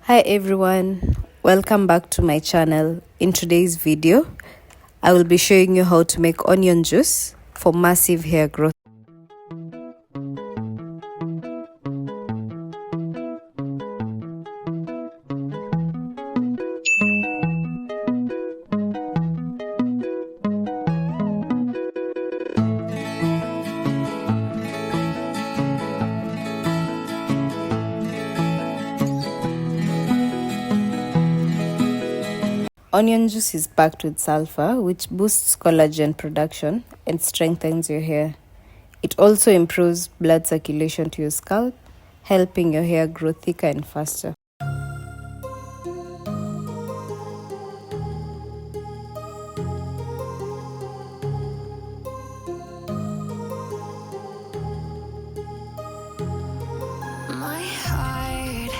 Hi everyone, welcome back to my channel. In today's video, I will be showing you how to make onion juice for massive hair growth. Onion juice is packed with sulfur, which boosts collagen production and strengthens your hair. It also improves blood circulation to your scalp, helping your hair grow thicker and faster. My heart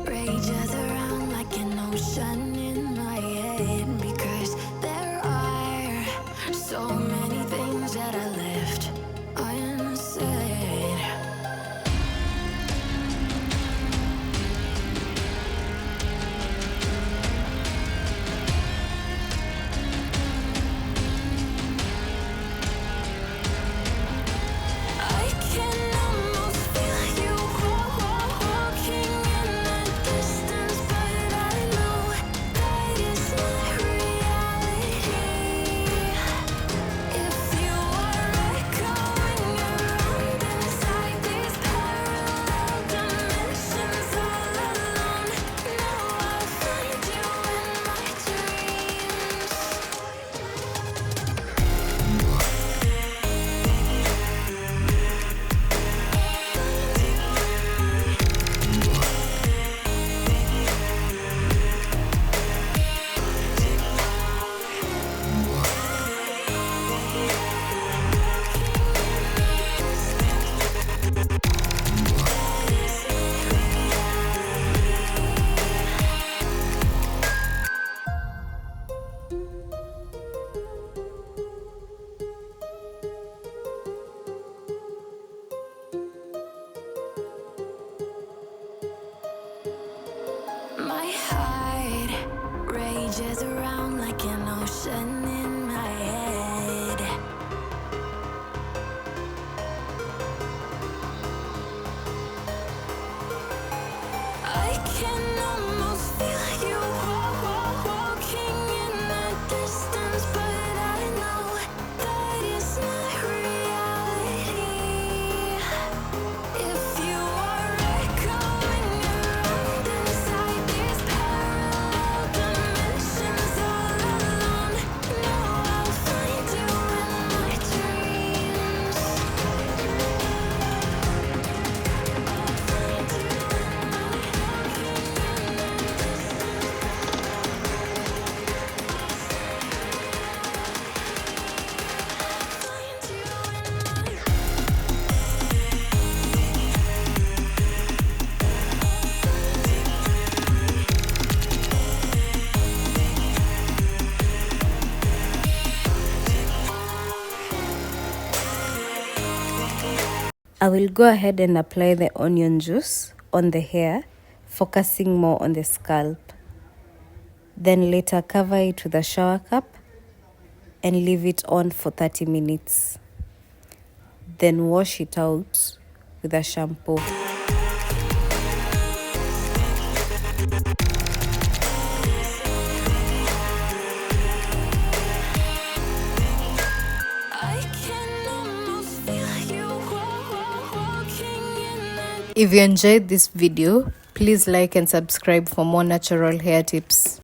rages around like an ocean in my head, because there are so many things that I left unsaid. I can almost feel you walking in the distance, but I know that is not reality. If you are echoing around inside these parallel dimensions all alone, now I'll find you in my dreams. My heart rages around like an ocean in my head. I can almost feel you walking in the distance, but I know that is not reality. If you are echoing around inside these parallel dimensions all alone, now I'll find you in my dreams. I will go ahead and apply the onion juice on the hair, focusing more on the scalp. Then later cover it with a shower cap and leave it on for 30 minutes. Then wash it out with a shampoo. I can almost feel you walking in the If you enjoyed this video, please like and subscribe for more natural hair tips.